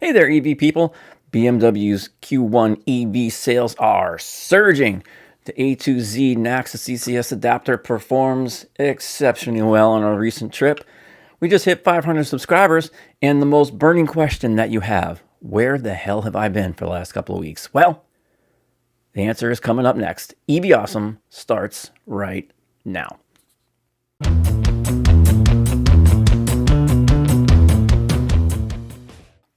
Hey there, EV people. BMW's Q1 EV sales are surging. The A2Z NACS CCS adapter performs exceptionally well on a recent trip. We just hit 500 subscribers, and the most burning question that you have, where the hell have I been for the last couple of weeks? Well, the answer is coming up next. EV Awesome starts right now.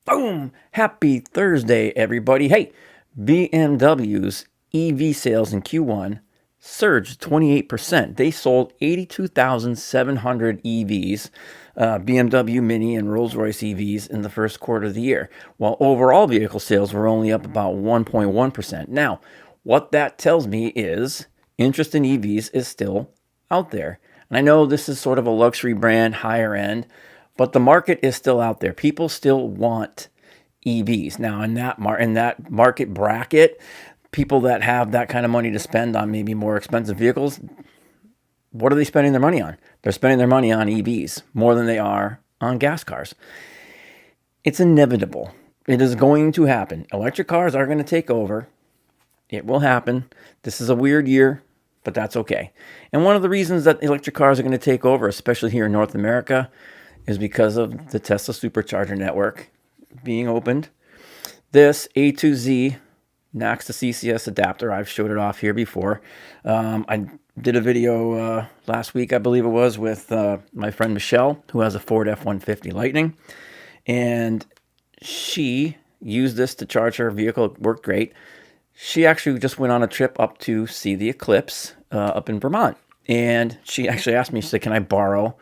Boom! Happy Thursday, everybody. Hey, BMW's EV sales in Q1 surged 28%. They sold 82,700 EVs, BMW Mini and Rolls-Royce EVs in the first quarter of the year, while overall vehicle sales were only up about 1.1%. Now, what that tells me is interest in EVs is still out there. And I know this is sort of a luxury brand, higher end, but the market is still out there. People still want EVs. Now, in that market bracket, people that have that kind of money to spend on maybe more expensive vehicles, what are they spending their money on? They're spending their money on EVs more than they are on gas cars. It's inevitable. It is going to happen. Electric cars are going to take over. It will happen. This is a weird year, but that's okay. And one of the reasons that electric cars are going to take over, especially here in North America, is because of the Tesla supercharger network being opened. This A2Z NACS to CCS adapter, I've showed it off here before. I did a video last week, I believe it was, with my friend Michelle, who has a Ford F-150 Lightning. And she used this to charge her vehicle. It worked great. She actually just went on a trip up to see the eclipse up in Vermont. And she actually asked me, she said, can I borrow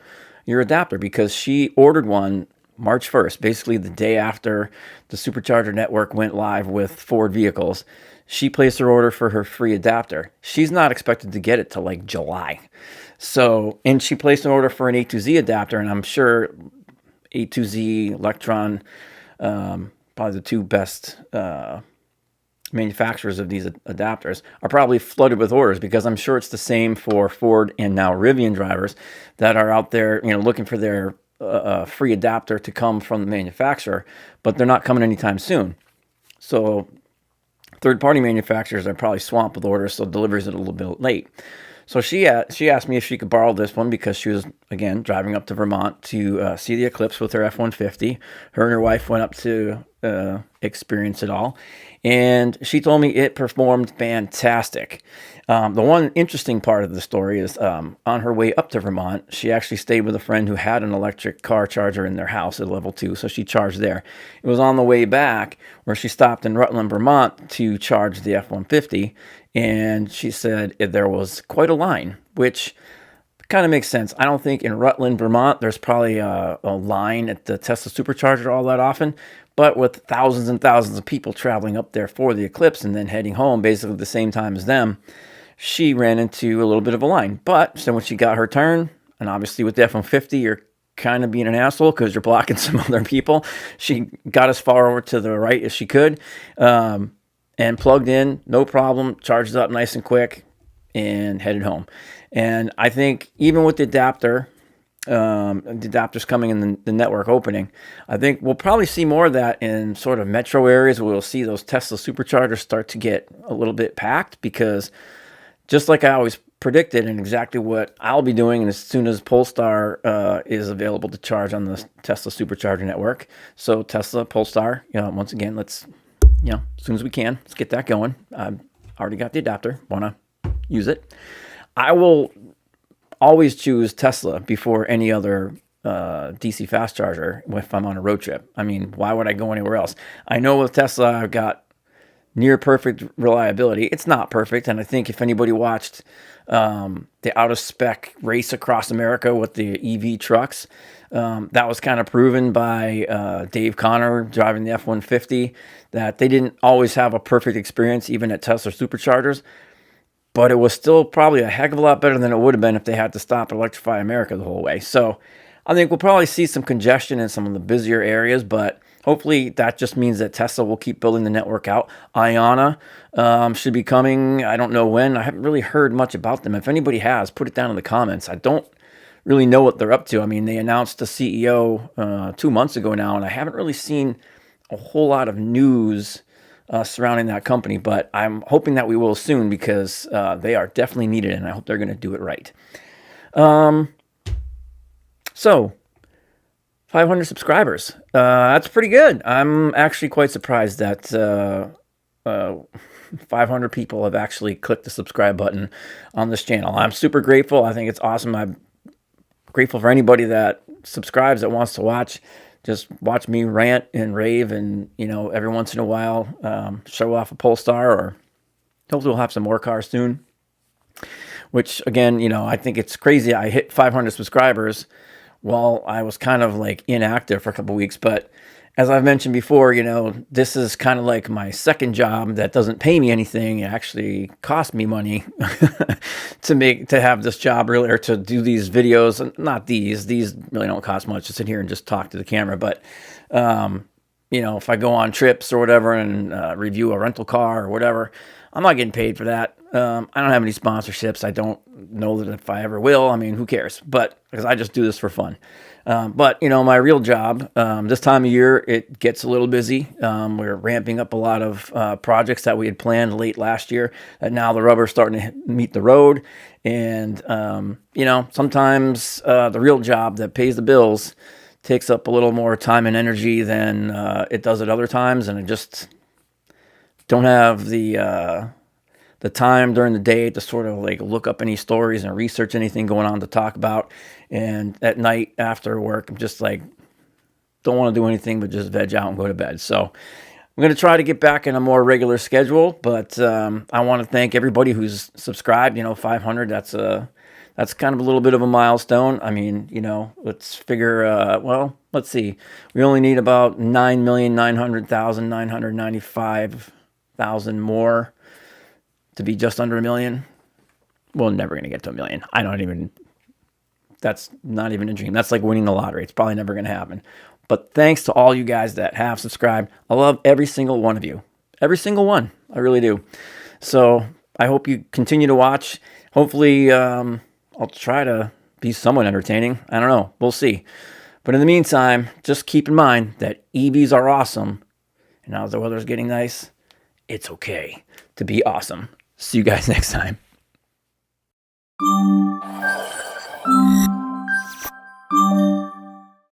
your adapter? Because she ordered one March 1st, basically the day after the supercharger network went live with Ford vehicles. She placed her order for her free adapter. She's not expected to get it till like July. So, and she placed an order for an A2Z adapter, and I'm sure A2Z, Electron, probably the two best manufacturers of these adapters, are probably flooded with orders, because I'm sure it's the same for Ford and now Rivian drivers that are out there, looking for their free adapter to come from the manufacturer, but they're not coming anytime soon. So third-party manufacturers are probably swamped with orders, so deliveries are a little bit late. So she asked me if she could borrow this one, because she was, again, driving up to Vermont to see the eclipse with her F-150. Her and her wife went up to experience it all, and she told me it performed fantastic. The one interesting part of the story is on her way up to Vermont, she actually stayed with a friend who had an electric car charger in their house at level 2, so she charged there. It was on the way back where she stopped in Rutland, Vermont to charge the F-150, and she said there was quite a line, which kind of makes sense. I don't think in Rutland, Vermont, there's probably a line at the Tesla supercharger all that often, but with thousands and thousands of people traveling up there for the eclipse and then heading home basically the same time as them, she ran into a little bit of a line. But so when she got her turn, and obviously with the F-150, you're kind of being an asshole because you're blocking some other people, she got as far over to the right as she could, and plugged in, no problem, charged up nice and quick, and headed home. And I think even with the adapters coming in the network opening, I think we'll probably see more of that in sort of metro areas where we'll see those Tesla superchargers start to get a little bit packed, because just like I always predicted, and exactly what I'll be doing, and as soon as Polestar is available to charge on the Tesla supercharger network. So Tesla, Polestar, once again, let's, as soon as we can, let's get that going. I've already got the adapter, want to use it. I will always choose Tesla before any other DC fast charger if I'm on a road trip. I mean, why would I go anywhere else? I know with Tesla, I've got near perfect reliability. It's not perfect, and I think if anybody watched the out-of-spec race across America with the EV trucks, that was kind of proven by Dave Connor driving the F-150, that they didn't always have a perfect experience, even at Tesla superchargers, but it was still probably a heck of a lot better than it would have been if they had to stop and electrify America the whole way. So I think we'll probably see some congestion in some of the busier areas, but hopefully that just means that Tesla will keep building the network out. Iona should be coming. I don't know when. I haven't really heard much about them. If anybody has, put it down in the comments. I don't really know what they're up to. I mean, they announced the CEO 2 months ago now, and I haven't really seen a whole lot of news surrounding that company, but I'm hoping that we will soon because they are definitely needed, and I hope they're going to do it right. So 500 subscribers. That's pretty good. I'm actually quite surprised that 500 people have actually clicked the subscribe button on this channel. I'm super grateful. I think it's awesome. I'm grateful for anybody that subscribes, that wants to just watch me rant and rave, and every once in a while show off a Polestar, or hopefully we'll have some more cars soon. Which again, I think it's crazy. I hit 500 subscribers while I was kind of like inactive for a couple weeks, but as I've mentioned before, this is kind of like my second job that doesn't pay me anything. It actually cost me money to have this job, really, or to do these videos. Not these really don't cost much to sit here and just talk to the camera, but if I go on trips or whatever and review a rental car or whatever, I'm not getting paid for that. I don't have any sponsorships. I don't know that if I ever will. I mean, who cares? But because I just do this for fun. But my real job, this time of year, it gets a little busy. We're ramping up a lot of projects that we had planned late last year, and now the rubber's starting to meet the road. And sometimes the real job that pays the bills takes up a little more time and energy than it does at other times, and I just don't have the time during the day to sort of like look up any stories and research anything going on to talk about. And at night after work, I'm just like, don't want to do anything but just veg out and go to bed. So I'm going to try to get back in a more regular schedule, but I want to thank everybody who's subscribed. 500, that's kind of a little bit of a milestone. I mean, let's figure, let's see. We only need about 9,900,995,000 more to be just under 1 million. We're never going to get to 1 million. That's not even a dream. That's like winning the lottery. It's probably never going to happen. But thanks to all you guys that have subscribed. I love every single one of you. Every single one. I really do. So I hope you continue to watch. Hopefully, I'll try to be somewhat entertaining. I don't know. We'll see. But in the meantime, just keep in mind that EVs are awesome. And now the weather's getting nice, it's okay to be awesome. See you guys next time.